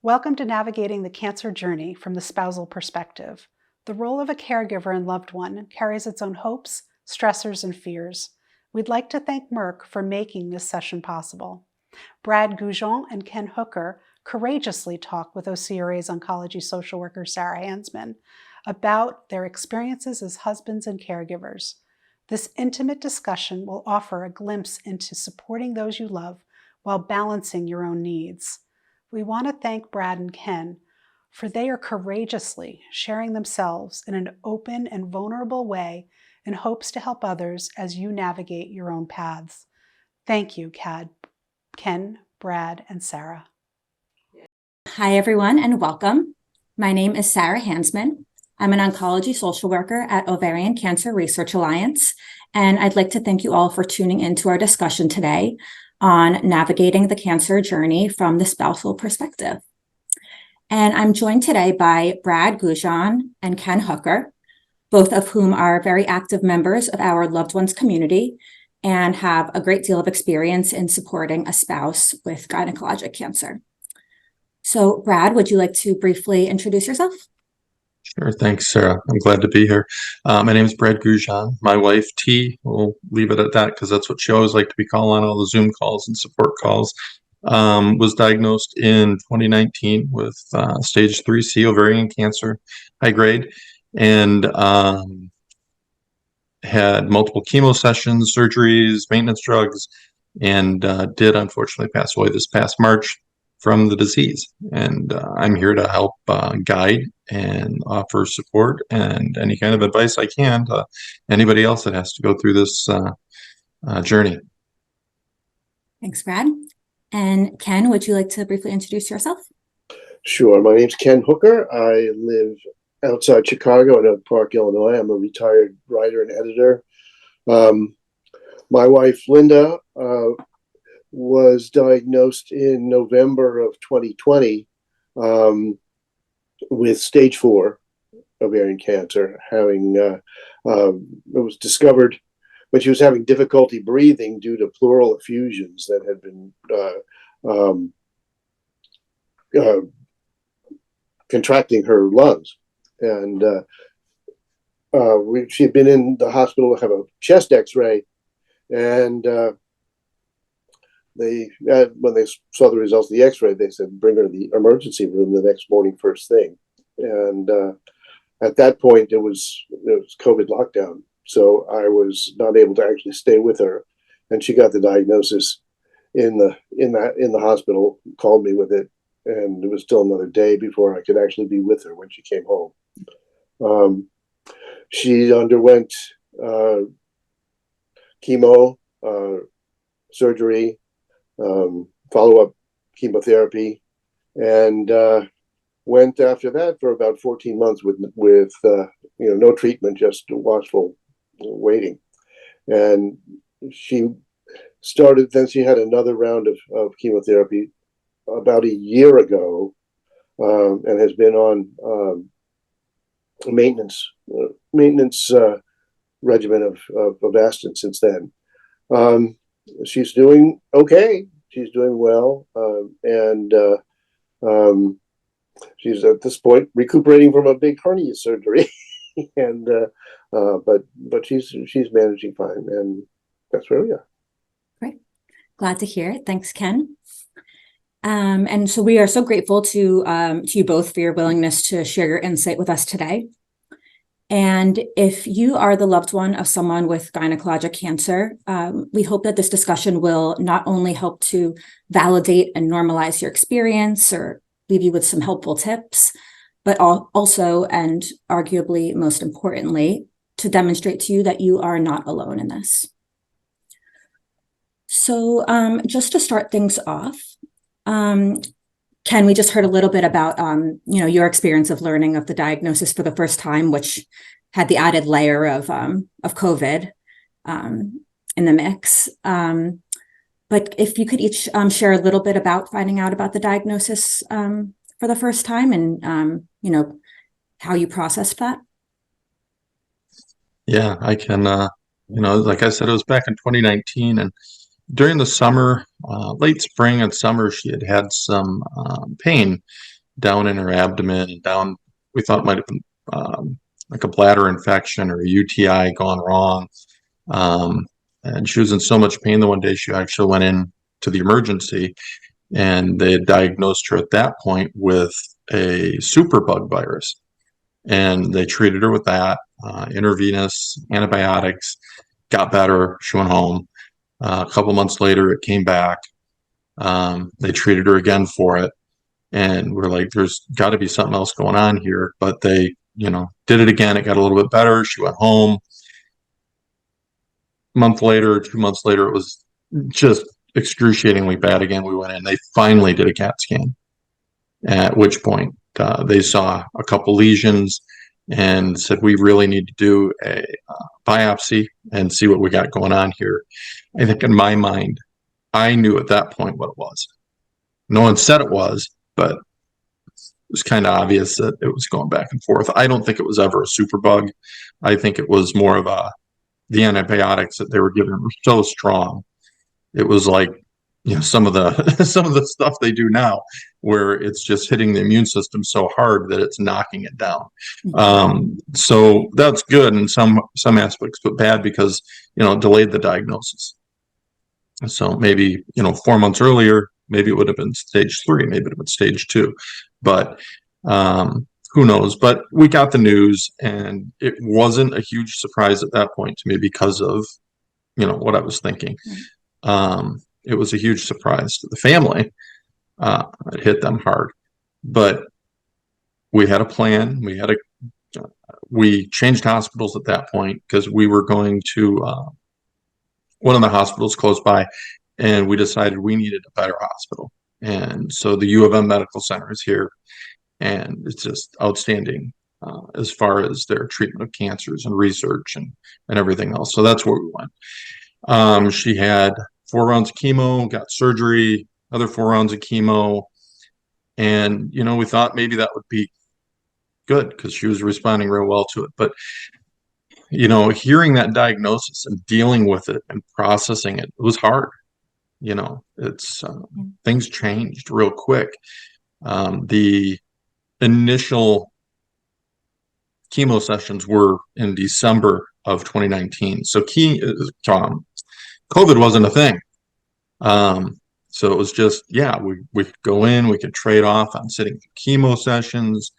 Welcome to Navigating the Cancer Journey from the Spousal Perspective. The role of a caregiver and loved one carries its own hopes, stressors, and fears. We'd like to thank Merck for making this session possible. Brad Gougeon and Ken Hooker courageously talk with OCRA's oncology social worker Sarah Handsman about their experiences as husbands and caregivers. This intimate discussion will offer a glimpse into supporting those you love while balancing your own needs. We want to thank Brad and Ken for they are courageously sharing themselves in an open and vulnerable way in hopes to help others as you navigate your own paths. Thank you, Ken, Brad, and Sarah. Hi, everyone, and welcome. My name is Sarah Handsman. I'm an oncology social worker at Ovarian Cancer Research Alliance, and I'd like to thank you all for tuning into our discussion today on navigating the cancer journey from the spousal perspective. And I'm joined today by Brad Gougeon and Ken Hooker, both of whom are very active members of our loved ones community and have a great deal of experience in supporting a spouse with gynecologic cancer. So, Brad, would you like to briefly introduce yourself? Sure. Thanks, Sarah. I'm glad to be here. My name is Brad Gougeon. My wife, T, we'll leave it at that because that's what she always liked to be called on all the Zoom calls and support calls, was diagnosed in 2019 with stage 3C ovarian cancer, high grade, and had multiple chemo sessions, surgeries, maintenance drugs, and did unfortunately pass away this past March from the disease. And I'm here to help guide and offer support and any kind of advice I can to anybody else that has to go through this journey. Thanks, Brad. And Ken, would you like to briefly introduce yourself? Sure. My name's Ken Hooker. I live outside Chicago in Oak Park, Illinois. I'm a retired writer and editor. My wife, Linda, was diagnosed in November of 2020 with stage 4 ovarian cancer. It was discovered when she was having difficulty breathing due to pleural effusions that had been contracting her lungs. And she had been in the hospital to have a chest x-ray, and when they saw the results of the x-ray, they said, bring her to the emergency room the next morning first thing. And at that point, it was COVID lockdown. So I was not able to actually stay with her. And she got the diagnosis in the hospital, called me with it. And it was still another day before I could actually be with her when she came home. She underwent chemo, surgery, follow-up chemotherapy, and went after that for about 14 months with no treatment, just watchful waiting. And she had another round of chemotherapy about a year ago, and has been on maintenance regimen of Avastin since then. She's doing okay. She's doing well, and she's at this point recuperating from a big hernia surgery, and but she's managing fine, and that's where we are. Great, glad to hear it. Thanks, Ken. And so we are so grateful to you both for your willingness to share your insight with us today. And if you are the loved one of someone with gynecologic cancer, we hope that this discussion will not only help to validate and normalize your experience or leave you with some helpful tips, but also, and arguably most importantly, to demonstrate to you that you are not alone in this. So just to start things off, Ken, we just heard a little bit about, your experience of learning of the diagnosis for the first time, which had the added layer of COVID in the mix. But if you could each share a little bit about finding out about the diagnosis for the first time and, how you processed that. Yeah, I can, like I said, it was back in 2019, and during the summer, late spring and summer, she had some pain down in her abdomen and down. We thought it might have been like a bladder infection or a UTI gone wrong. And she was in so much pain that one day she actually went in to the emergency, and they had diagnosed her at that point with a superbug virus. And they treated her with that, intravenous antibiotics, got better. She went home. A couple months later, it came back. They treated her again for it. And we're like, there's got to be something else going on here. But they, did it again. It got a little bit better. She went home. A month later, 2 months later, it was just excruciatingly bad again. We went in. They finally did a CAT scan, at which point they saw a couple lesions and said, we really need to do a biopsy and see what we got going on here. I think in my mind, I knew at that point what it was. No one said it was, but it was kind of obvious that it was going back and forth. I don't think it was ever a superbug. I think it was more of the antibiotics that they were giving were so strong. It was like, some of the stuff they do now, where it's just hitting the immune system so hard that it's knocking it down. So that's good in some aspects, but bad because it delayed the diagnosis. So maybe 4 months earlier, maybe it would have been stage 3, maybe it would have been stage 2, but who knows? But we got the news, and it wasn't a huge surprise at that point to me because of what I was thinking. It was a huge surprise to the family. It hit them hard, but we had a plan. We changed hospitals at that point because we were going to one of the hospitals close by, and we decided we needed a better hospital. And so the U of M Medical Center is here, and it's just outstanding as far as their treatment of cancers and research and everything else. So that's where we went. She had 4 rounds of chemo, got surgery, another 4 rounds of chemo. And, we thought maybe that would be good because she was responding real well to it. But, hearing that diagnosis and dealing with it and processing it, it was hard. It's things changed real quick. The initial chemo sessions were in December of 2019. So COVID wasn't a thing. So it was just, we could go in, we could trade off on sitting through chemo sessions,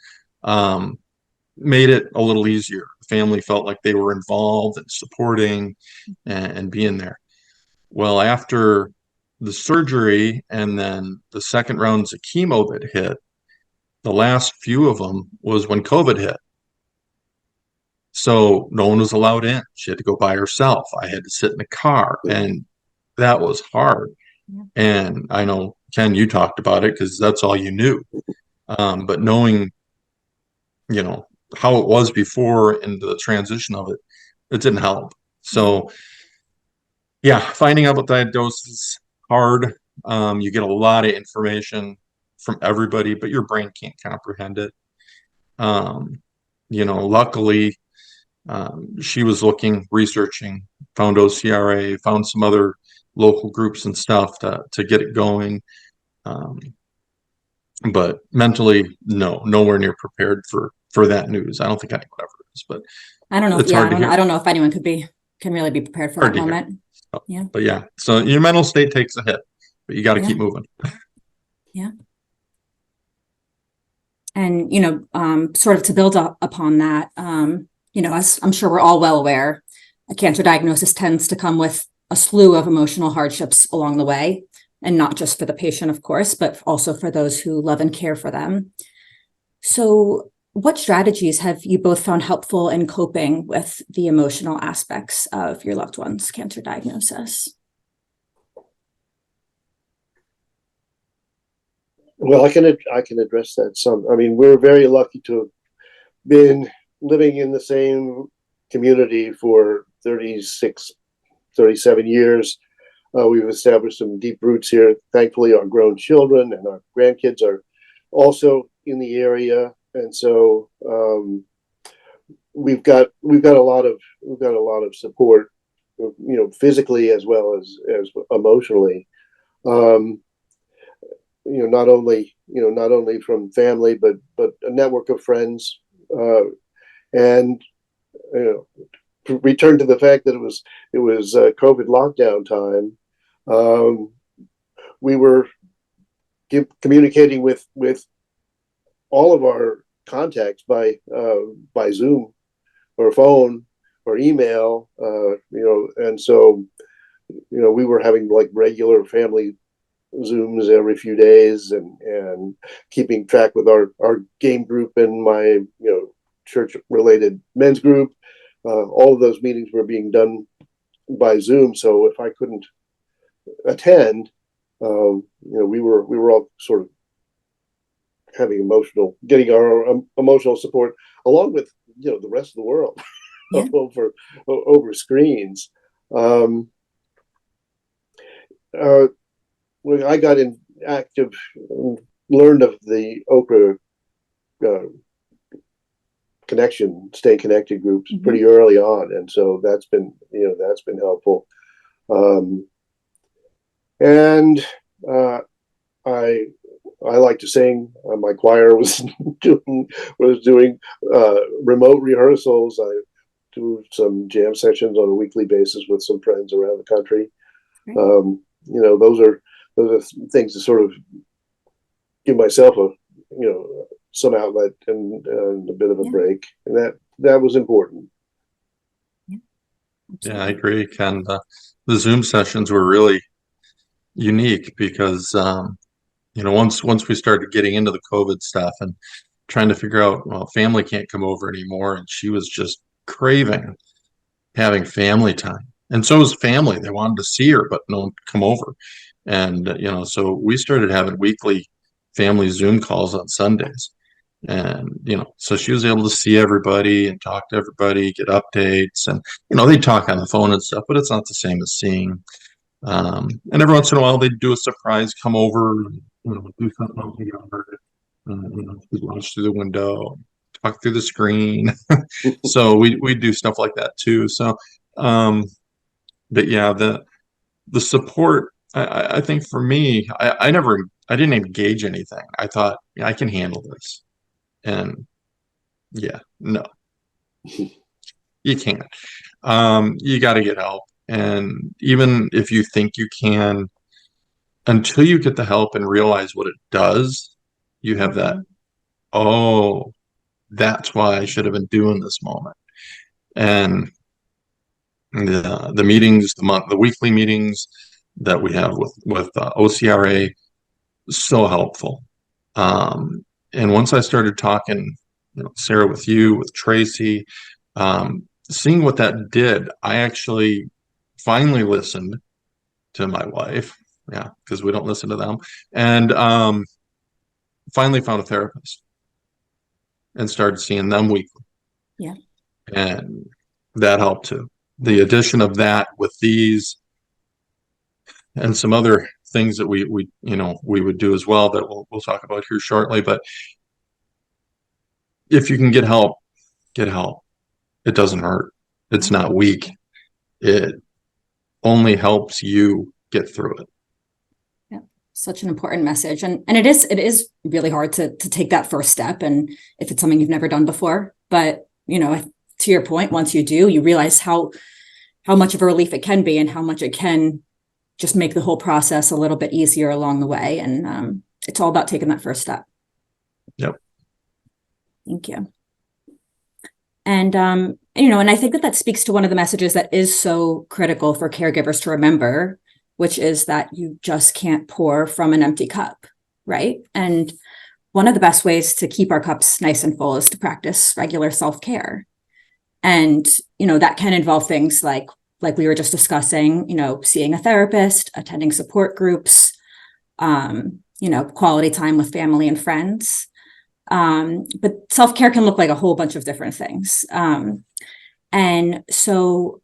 made it a little easier. The family felt like they were involved and supporting and being there. Well, after the surgery and then the second rounds of chemo that hit, the last few of them was when COVID hit. So no one was allowed in. She had to go by herself. I had to sit in the car, and that was hard. Yeah. And I know, Ken, you talked about it because that's all you knew. But knowing, how it was before and the transition of it, it didn't help. So, finding out about diagnosis is hard. You get a lot of information from everybody, but your brain can't comprehend it. Luckily, she was researching, found OCRA, found some other local groups and stuff to get it going. But mentally, nowhere near prepared for that news. I don't think anyone ever is, but I don't know. I don't know if anyone can really be prepared for that moment. So, but so your mental state takes a hit, but you got to keep moving. Yeah. And, sort of to build upon that, as I'm sure we're all well aware, a cancer diagnosis tends to come with a slew of emotional hardships along the way, and not just for the patient, of course, but also for those who love and care for them. So what strategies have you both found helpful in coping with the emotional aspects of your loved one's cancer diagnosis? Well, I can address that some. I mean, we're very lucky to have been living in the same community for 36, 37 years. We've established some deep roots here. Thankfully, our grown children and our grandkids are also in the area, and so we've got a lot of support physically as well as emotionally. Not only from family, but a network of friends, and return to the fact that it was COVID lockdown time. We were communicating with all of our contacts by Zoom or phone or email, and so we were having like regular family Zooms every few days, and keeping track with our game group and my church related men's group. All of those meetings were being done by Zoom. So if I couldn't attend, we were all sort of getting our emotional support along with the rest of the world. Yeah. over screens. When I got learned of the OCRA stay connected groups pretty early on, and so that's been helpful. And I like to sing. My choir was doing remote rehearsals. I do some jam sessions on a weekly basis with some friends around the country. Right. Those are things to sort of give myself some outlet and a bit of a break, and that was important. Yeah, I agree, Ken. The Zoom sessions were really unique because once we started getting into the COVID stuff and trying to figure out, well, family can't come over anymore, and she was just craving having family time, and so was family. They wanted to see her, but no one could come over, and so we started having weekly family Zoom calls on Sundays. And so she was able to see everybody and talk to everybody, get updates, and they talk on the phone and stuff, but it's not the same as seeing. And every once in a while they'd do a surprise, come over, and, do something together. She'd watch through the window, talk through the screen. So we do stuff like that too. So, but yeah, the support. I think for me, I didn't engage anything. I thought, yeah, I can handle this. And yeah, no, you can't. You got to get help. And even if you think you can, until you get the help and realize what it does, you have that, oh, that's why I should have been doing this moment. And the meetings, the weekly meetings that we have with OCRA, so helpful. And once I started talking, Sarah, with you, with Tracy, seeing what that did, I actually finally listened to my wife. Yeah, because we don't listen to them. And finally found a therapist and started seeing them weekly. Yeah. And that helped too. The addition of that with these and some other things that we would do as well that we'll talk about here shortly. But if you can get help, get help. It doesn't hurt. It's not weak. It only helps you get through it. Yeah, such an important message. And it is really hard to take that first step. And if it's something you've never done before, but to your point, once you do, you realize how much of a relief it can be and how much it can just make the whole process a little bit easier along the way. And it's all about taking that first step. Yep. Thank you. And, and I think that speaks to one of the messages that is so critical for caregivers to remember, which is that you just can't pour from an empty cup, right? And one of the best ways to keep our cups nice and full is to practice regular self-care. And, that can involve things like we were just discussing, seeing a therapist, attending support groups, quality time with family and friends. But self-care can look like a whole bunch of different things. And so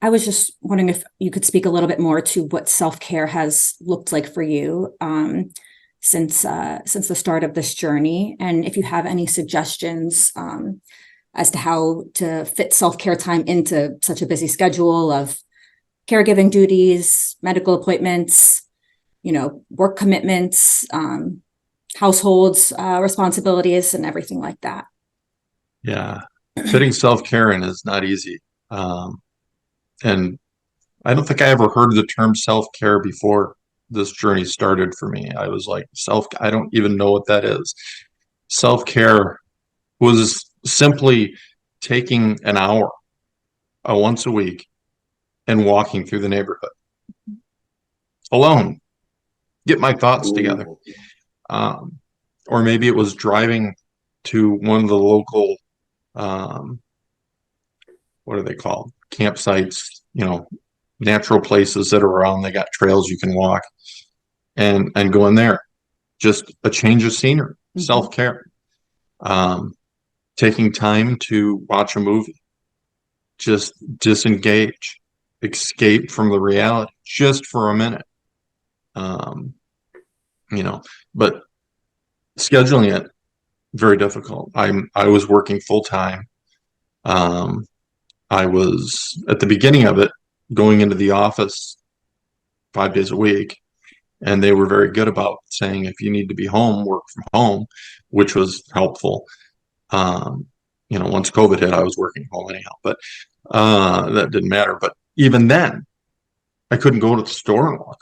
I was just wondering if you could speak a little bit more to what self-care has looked like for you since the start of this journey, and if you have any suggestions as to how to fit self-care time into such a busy schedule of caregiving duties, medical appointments, work commitments, households, responsibilities, and everything like that. Yeah. Fitting self-care in is not easy. And I don't think I ever heard the term self-care before this journey started for me. I was like, I don't even know what that is. Self-care was simply taking an hour once a week and walking through the neighborhood alone, get my thoughts together. Or maybe it was driving to one of the local, what are they called? Campsites, natural places that are around. They got trails you can walk and go in there. Just a change of scenery, self-care. Taking time to watch a movie, just disengage, escape from the reality just for a minute. But scheduling it, very difficult. I was working full time. I was at the beginning of it going into the office 5 days a week, and they were very good about saying if you need to be home, work from home, which was helpful. Once COVID hit, I was working home anyhow, but that didn't matter. But even then, I couldn't go to the store and walk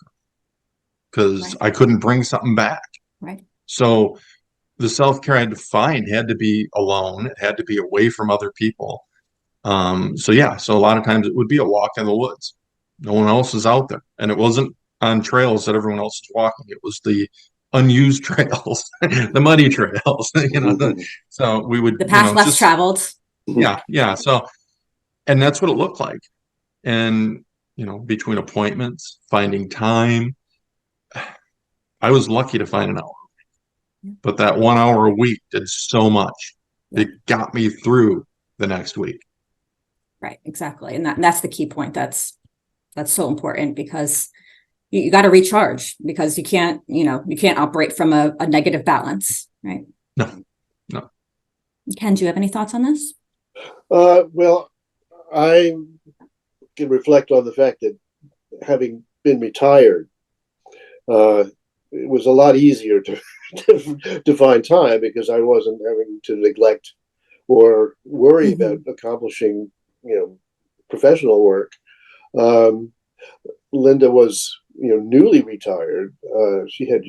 because I couldn't bring something back. Right. So the self-care I had to find had to be alone. It had to be away from other people. So a lot of times it would be a walk in the woods. No one else is out there. And it wasn't on trails that everyone else is walking. It was the unused trails, the muddy trails, so we would, the path less traveled. Yeah. So, and that's what it looked like. And, between appointments, finding time, I was lucky to find an hour, but that 1 hour a week did so much. It got me through the next week. Right. Exactly. And that's the key point. That's so important because you got to recharge because you can't operate from a negative balance. Right. No. Ken, do you have any thoughts on this? Well, I can reflect on the fact that having been retired, it was a lot easier to find time because I wasn't having to neglect or worry about accomplishing, professional work. Linda was, newly retired. She had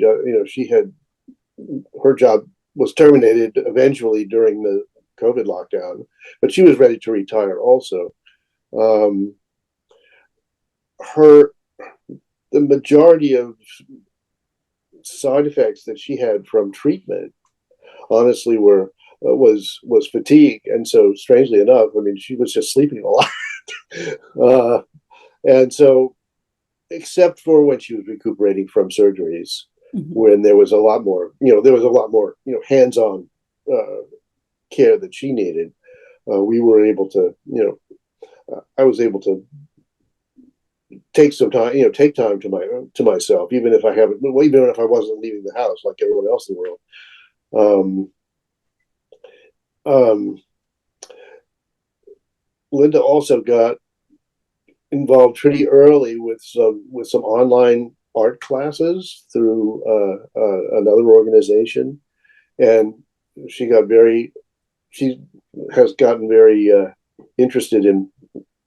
her job was terminated eventually during the COVID lockdown, but she was ready to retire also. The majority of side effects that she had from treatment, honestly, was fatigue, and so strangely enough, she was just sleeping a lot, and so, except for when she was recuperating from surgeries, when there was a lot more, hands-on care that she needed, we were able to, I was able to take some time, take time to myself, even if I wasn't leaving the house like everyone else in the world. Linda also got involved pretty early with some online art classes through another organization, and she has gotten very interested in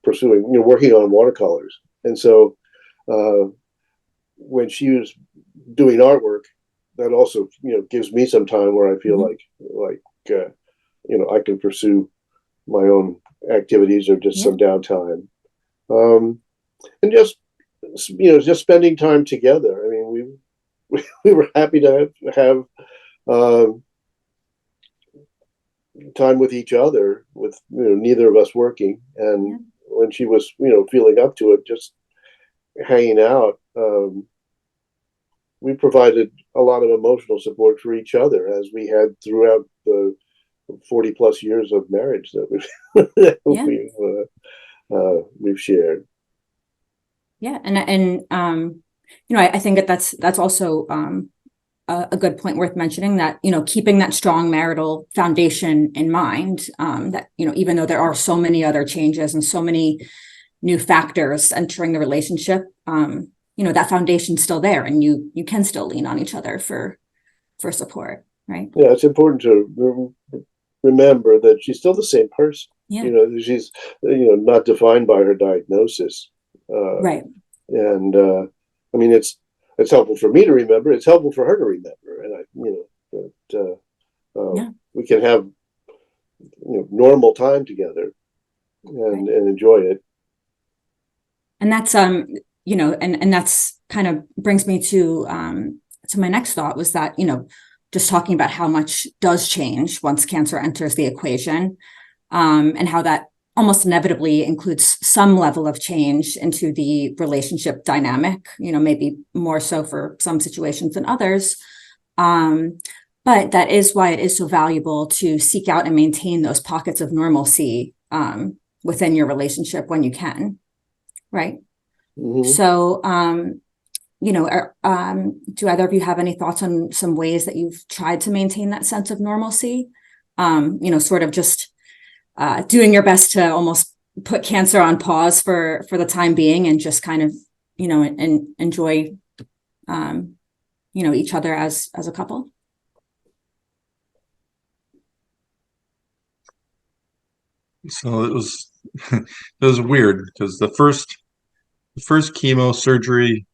pursuing, working on watercolors. And so when she was doing artwork, that also, gives me some time where I feel like I can pursue my own activities or just some downtime. And just spending time together. We were happy to have time with each other, with neither of us working, and when she was feeling up to it, just hanging out, we provided a lot of emotional support for each other, as we had throughout the 40 plus years of marriage that we've shared. Yeah, and I think that's also a good point worth mentioning, that keeping that strong marital foundation in mind, that even though there are so many other changes and so many new factors entering the relationship, that foundation's still there, and you can still lean on each other for support, right? Yeah, it's important to remember that she's still the same person. Yeah. She's not defined by her diagnosis. Right. And I mean, it's helpful for me to remember. It's helpful for her to remember, and that we can have normal time together and enjoy it. And that's and that's kind of brings me to my next thought, was that just talking about how much does change once cancer enters the equation, and how that almost inevitably includes some level of change into the relationship dynamic, maybe more so for some situations than others. But that is why it is so valuable to seek out and maintain those pockets of normalcy within your relationship when you can, right? Mm-hmm. So, do either of you have any thoughts on some ways that you've tried to maintain that sense of normalcy? Sort of just doing your best to almost put cancer on pause for the time being, and just kind of, and enjoy, each other as a couple. So it was weird, because the first chemo surgery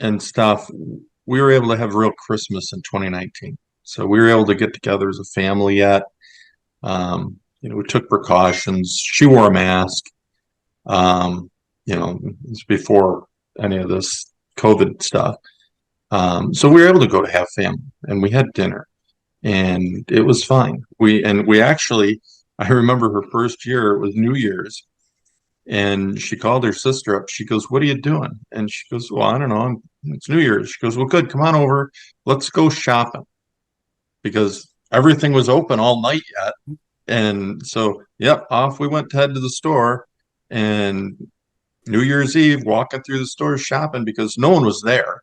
and stuff, we were able to have a real Christmas in 2019. So we were able to get together as a family yet. We took precautions. She wore a mask. It's before any of this COVID stuff. So we were able to go to have family, and we had dinner, and it was fine. We actually, I remember her first year, it was New Year's, and she called her sister up. She goes, "What are you doing?" And she goes, "Well, I don't know. It's New Year's." She goes, "Well, good. Come on over. Let's go shopping," because everything was open all night yet. And so, yep, off we went to head to the store, and New Year's Eve, walking through the stores shopping, because no one was there.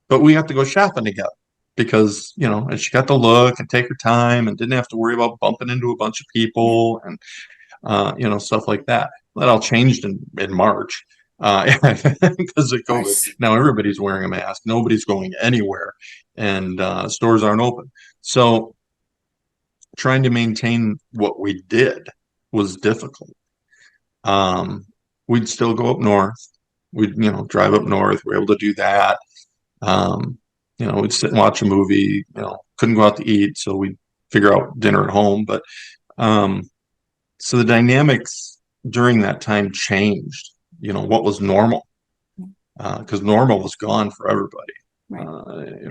But we have to go shopping together, because, and she got to look and take her time and didn't have to worry about bumping into a bunch of people and, stuff like that. That all changed in March because of COVID. Now everybody's wearing a mask. Nobody's going anywhere, and stores aren't open. So trying to maintain what we did was difficult. We'd still go up north. We'd, drive up north. We were able to do that. We'd sit and watch a movie. Couldn't go out to eat, so we'd figure out dinner at home. But so the dynamics during that time changed. What was normal, because normal was gone for everybody. Right.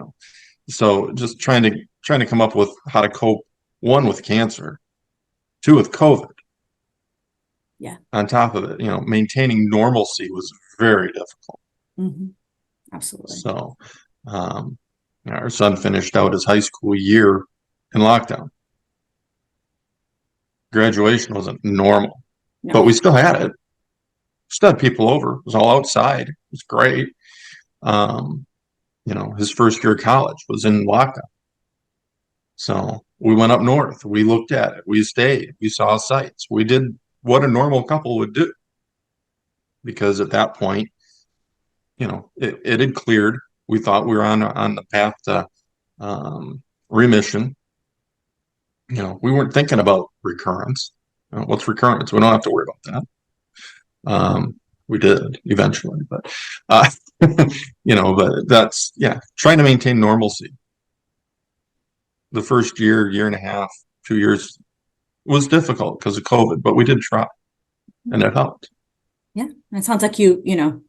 So just trying to come up with how to cope. One, with cancer. Two, with COVID. Yeah. On top of it, maintaining normalcy was very difficult. Mm-hmm. Absolutely. So, our son finished out his high school year in lockdown. Graduation wasn't normal, but we still had it. Still had people over. It was all outside. It was great. His first year of college was in lockdown. So we went up north. We looked at it. We stayed. We saw sights. We did what a normal couple would do. Because at that point, it had cleared. We thought we were on the path to remission. We weren't thinking about recurrence. What's recurrence? We don't have to worry about that. We did eventually, but but that's, trying to maintain normalcy. The first year and a half, 2 years was difficult because of COVID, but we did try, and it helped. Yeah, and it sounds like even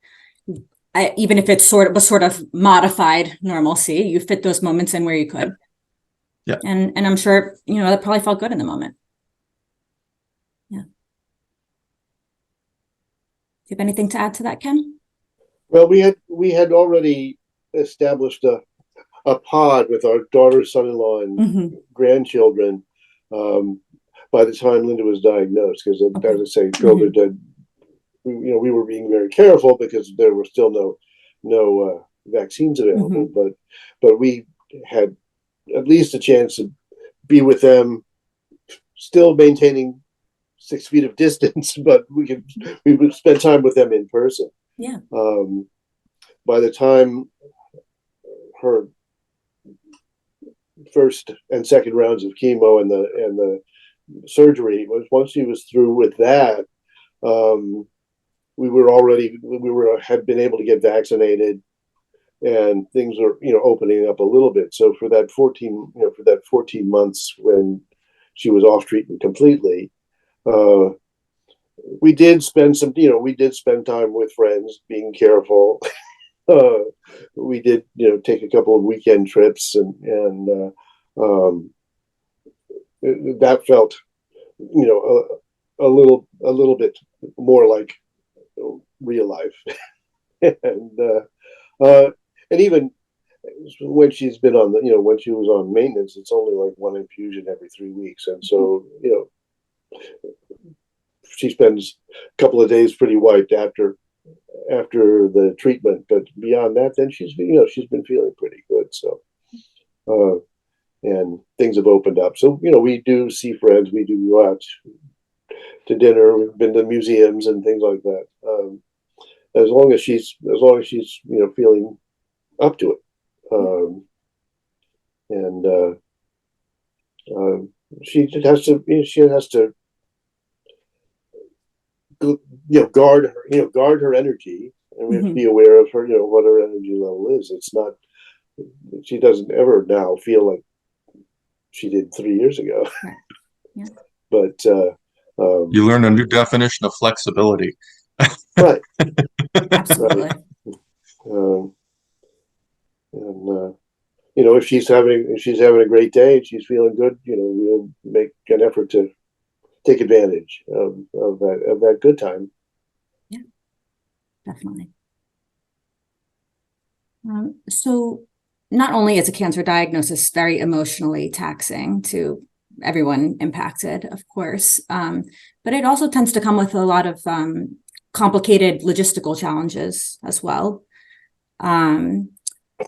if it's was sort of modified normalcy, you fit those moments in where you could. Yeah, and I'm sure that probably felt good in the moment. Yeah. Do you have anything to add to that, Ken? Well, we had already established a pod with our daughter, son-in-law, and grandchildren by the time Linda was diagnosed, because as I say, COVID did. We were being very careful because there were still no vaccines available, but we had at least a chance to be with them, still maintaining 6 feet of distance, but we would spend time with them in person. Yeah. By the time her first and second rounds of chemo and the surgery once she was through with that, had been able to get vaccinated, and things were opening up a little bit. So for that 14 months when she was off treatment completely, we did spend time with friends, being careful. We did take a couple of weekend trips, and that felt a little bit more like real life. And even when she's been on when she was on maintenance, it's only like one infusion every 3 weeks, and so she spends a couple of days pretty wiped after the treatment, but beyond that, then she's been feeling pretty good. So and things have opened up, so we do see friends, we do go out to dinner, we've been to museums and things like that, as long as she's feeling up to it. And she has to guard her energy, and we have to be aware of her, what her energy level is. It's not, she doesn't ever now feel like she did 3 years ago. Right. Yeah. But you learn a new definition of flexibility. Right. Absolutely. Right. And if she's having a great day and she's feeling good, we'll make an effort to take advantage of that good time. Yeah, definitely. So not only is a cancer diagnosis very emotionally taxing to everyone impacted, of course, but it also tends to come with a lot of complicated logistical challenges as well.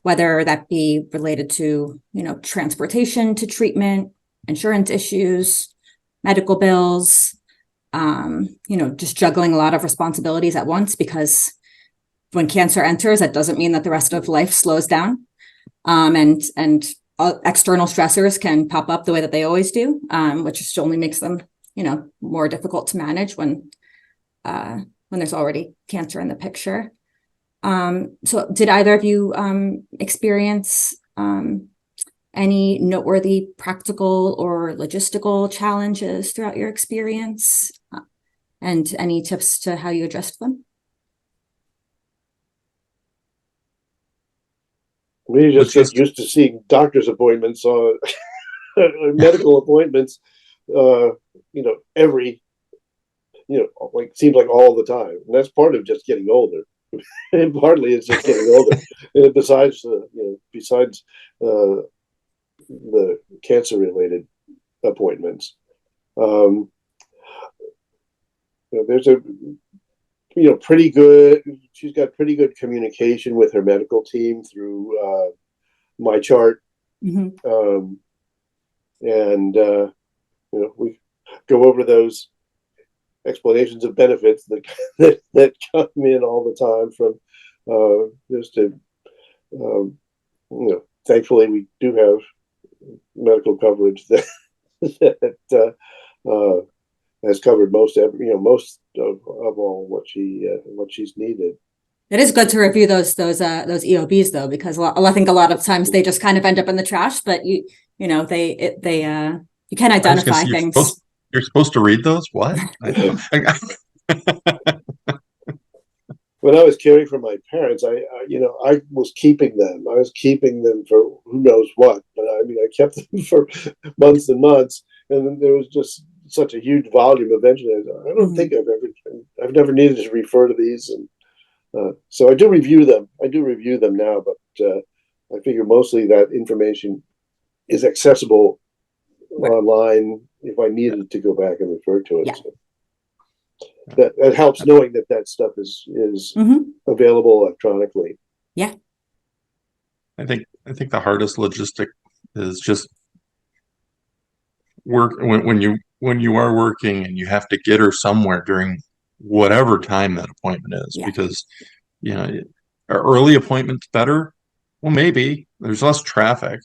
Whether that be related to, transportation to treatment, insurance issues, medical bills, just juggling a lot of responsibilities at once, because when cancer enters, that doesn't mean that the rest of life slows down. And external stressors can pop up the way that they always do, which just only makes them, more difficult to manage when there's already cancer in the picture. So did either of you experience any noteworthy practical or logistical challenges throughout your experience? And any tips to how you addressed them? We just get used to seeing doctor's appointments or medical appointments, every, seems like all the time. And that's part of just getting older. And partly it's just getting older. And besides the cancer-related appointments, there's a pretty good. She's got pretty good communication with her medical team through my chart, and we go over those explanations of benefits that come in all the time from just to thankfully we do have medical coverage that has covered most of all what she's needed. It is good to review those EOBs though, because I think a lot of times they just kind of end up in the trash, but you can identify things. You're supposed to read those? What? When I was caring for my parents, I was keeping them. I was keeping them for who knows what, but I kept them for months and months, and then there was just such a huge volume. Eventually, I don't think I've never needed to refer to these, and so I do review them. I do review them now, but I figure mostly that information is accessible online if I needed to go back and refer to it. Yeah. So that helps knowing that stuff is available electronically. Yeah. I think the hardest logistic is just work when you when you are working and you have to get her somewhere during whatever time that appointment is, Yeah. because, are early appointments better? Well, maybe there's less traffic,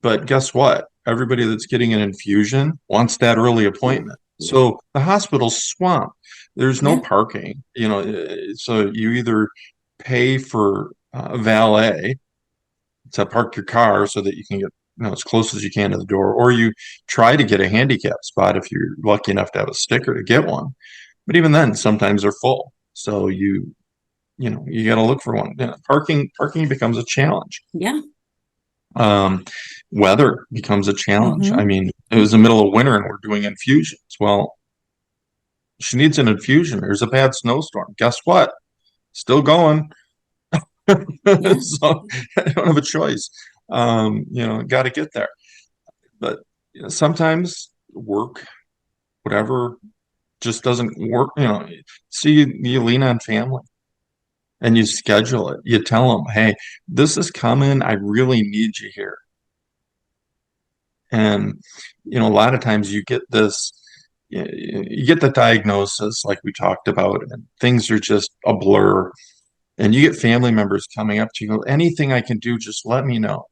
but guess what? Everybody that's getting an infusion wants that early appointment. Yeah. So the hospital's swamped. There's no Yeah. parking, so you either pay for valet to park your car so that you can get as close as you can to the door, or you try to get a handicap spot if you're lucky enough to have a sticker to get one. But even then, sometimes they're full. So you got to look for one. Parking becomes a challenge. Yeah. Weather becomes a challenge. I Mhm. mean, it was the middle of winter and we're doing infusions. Well, she needs an infusion. There's a bad snowstorm. Guess what? Still going. Yeah. So I don't have a choice. Got to get there. But sometimes work, whatever, just doesn't work. So you lean on family and you schedule it. You tell them, hey, this is coming. I really need you here. And, a lot of times you get this, you get the diagnosis like we talked about, and things are just a blur. And you get family members coming up to you, go, anything I can do, just let me know.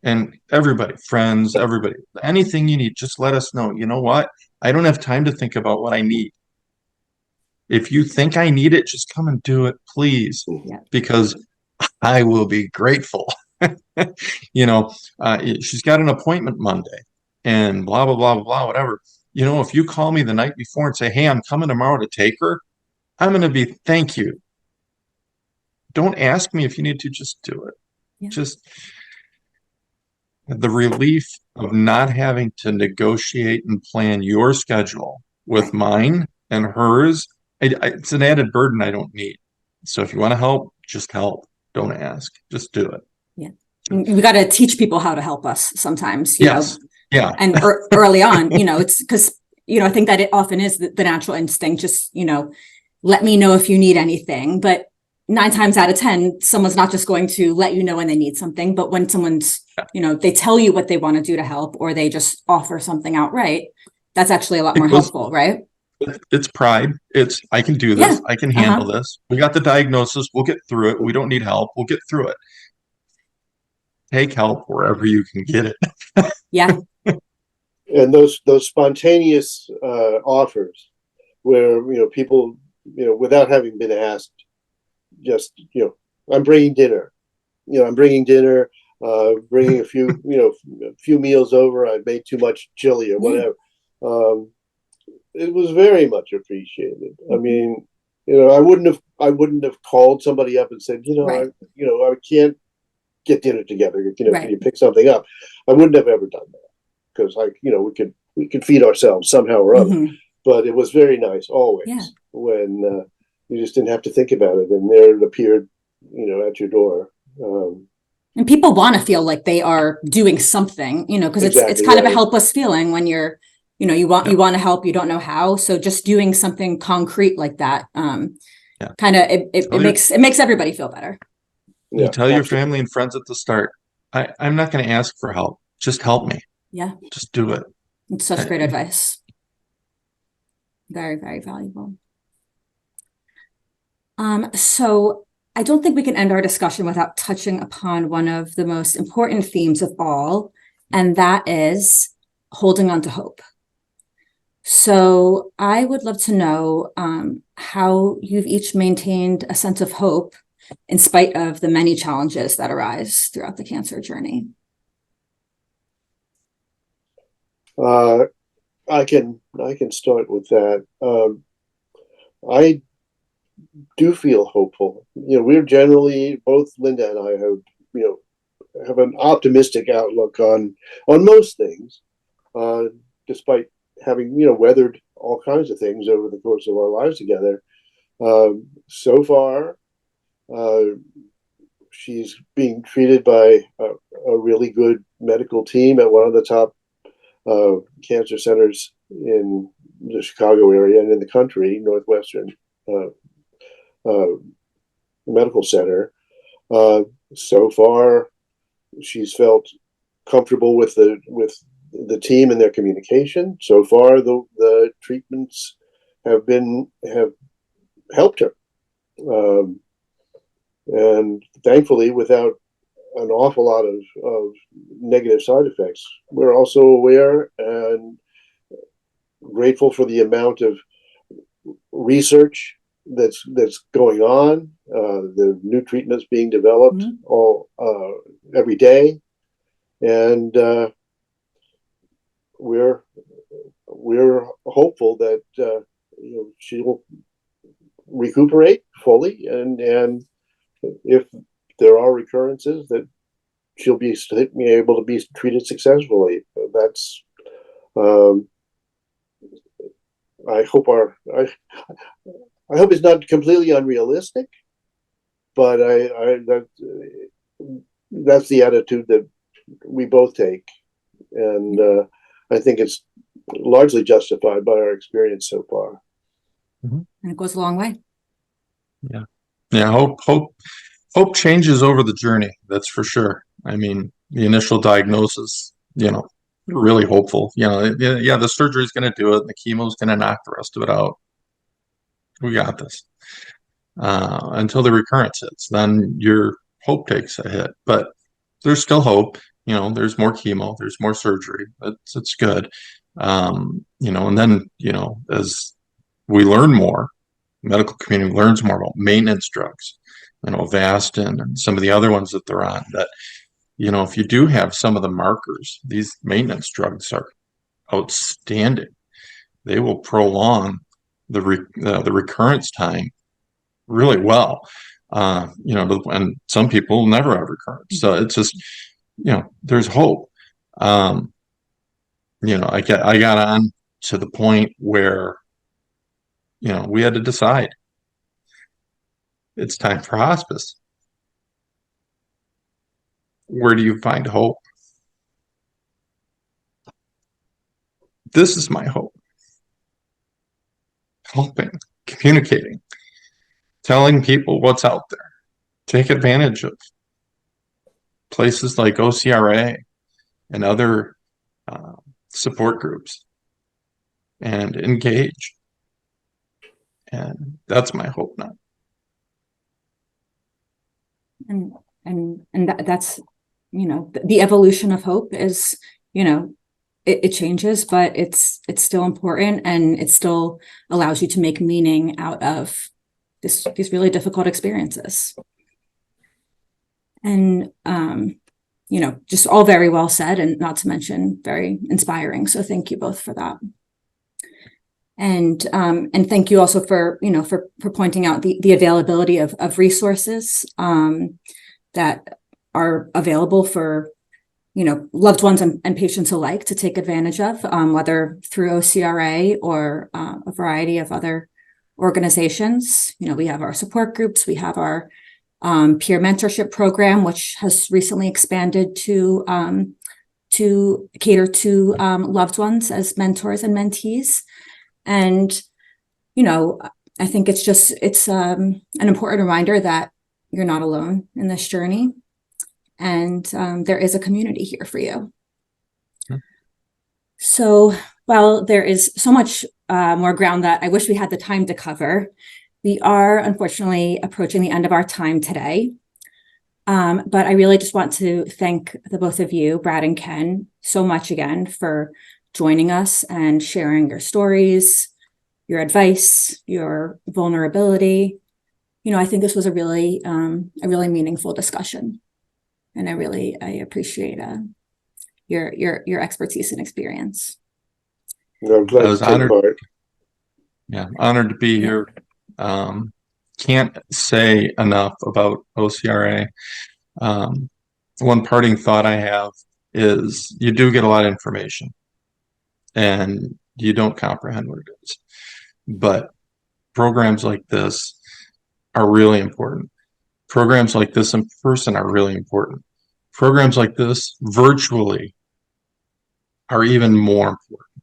And everybody, friends, everybody, anything you need, just let us know. You know what? I don't have time to think about what I need. If you think I need it, just come and do it, please, Yeah. because I will be grateful. She's got an appointment Monday and blah, blah, blah, blah, blah, whatever. If you call me the night before and say, hey, I'm coming tomorrow to take her, I'm going to be, thank you. Don't ask me if you need to, just do it. Yeah. Just the relief of not having to negotiate and plan your schedule with Right. mine and hers. It's an added burden I don't need. So if you want to help, just help. Don't ask. Just do it. Yeah. We got to teach people how to help us sometimes, Yes. Yeah. and early on, it's because, I think that it often is the natural instinct, just, let me know if you need anything. But 9 times out of 10, someone's not just going to let you know when they need something, but when someone's, they tell you what they want to do to help, or they just offer something outright, that's actually a lot more helpful, right? It's pride. It's, I can do this. Yeah. I can handle this. We got the diagnosis. We'll get through it. We don't need help. We'll get through it. Take help wherever you can get it. Yeah. And those spontaneous offers where people without having been asked, just I'm bringing dinner, bringing a few meals over. I made too much chili or whatever. It was very much appreciated. I mean, I wouldn't have called somebody up and said, Right. I can't get dinner together. Right. Can you pick something up? I wouldn't have ever done that, because we could feed ourselves somehow or other. Mhm. But it was very nice always when you just didn't have to think about it, and there it appeared, at your door. And people want to feel like they are doing something, because Exactly it's kind of a right. helpless feeling when you're, you want to help, you don't know how. So just doing something concrete like that, kind of it makes everybody feel better. You tell your absolutely. family and friends at the start, I'm not going to ask for help. Just help me. Yeah. Just do it. It's such great advice. Very, very valuable. So I don't think we can end our discussion without touching upon one of the most important themes of all, and that is holding on to hope. So I would love to know how you've each maintained a sense of hope in spite of the many challenges that arise throughout the cancer journey. I can start with that. I do feel hopeful. We're generally, both Linda and I have an optimistic outlook on most things, despite having weathered all kinds of things over the course of our lives together. So far, she's being treated by a really good medical team at one of the top cancer centers in the Chicago area and in the country, Northwestern Medical Center. So far, she's felt comfortable with the team and their communication. So far, the treatments have helped her, and thankfully without an awful lot of negative side effects. We're also aware and grateful for the amount of research that's going on, the new treatments being developed every day, and we're hopeful that she'll recuperate fully, and if there are recurrences, that she'll be able to be treated successfully. That's I hope it's not completely unrealistic, but that's the attitude that we both take, and I think it's largely justified by our experience so far. And it goes a long way. Yeah. Hope changes over the journey. That's for sure. I mean, the initial diagnosis, really hopeful. The surgery is going to do it. The chemo is going to knock the rest of it out. We got this. Until the recurrence hits, then your hope takes a hit. But there's still hope. There's more chemo. There's more surgery. It's good. And then as we learn more, medical community learns more about maintenance drugs, Avastin and some of the other ones that they're on, that if you do have some of the markers, these maintenance drugs are outstanding. They will prolong the recurrence time really well. And some people never have recurrence. So it's just, there's hope. I got on to the point where, we had to decide it's time for hospice. Where do you find hope? This is my hope. Helping, communicating, telling people what's out there. Take advantage of places like OCRA and other support groups and engage. And that's my hope now. And that's, the evolution of hope is, it changes, but it's still important, and it still allows you to make meaning out of these really difficult experiences. And, just all very well said, and not to mention very inspiring. So thank you both for that. And thank you also for pointing out the availability of resources that are available for loved ones and patients alike to take advantage of, whether through OCRA or a variety of other organizations. We have our support groups, we have our peer mentorship program, which has recently expanded to cater to loved ones as mentors and mentees. And, I think it's an important reminder that you're not alone in this journey, and there is a community here for you. So while there is so much more ground that I wish we had the time to cover, we are unfortunately approaching the end of our time today. But I really just want to thank the both of you, Brad and Ken, so much again for joining us and sharing your stories, your advice, your vulnerability. I think this was a really meaningful discussion, and I appreciate your expertise and experience. I'm glad I was to take honored. part. Yeah, honored to be here. Can't say enough about OCRA. One parting thought I have is you do get a lot of information and you don't comprehend what it is. But programs like this are really important. Programs like this in person are really important. Programs like this virtually are even more important.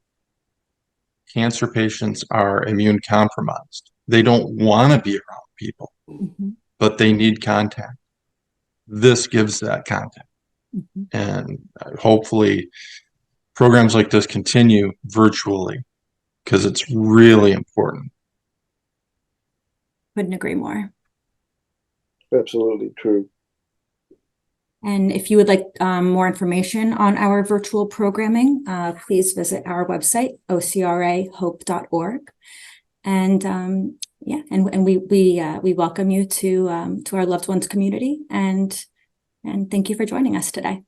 Cancer patients are immune compromised. They don't want to be around people, but they need contact. This gives that contact. And hopefully programs like this continue virtually because it's really important. Couldn't agree more. Absolutely true. And if you would like more information on our virtual programming, please visit our website, ocrahope.org. And yeah, and we welcome you to our loved ones community, and thank you for joining us today.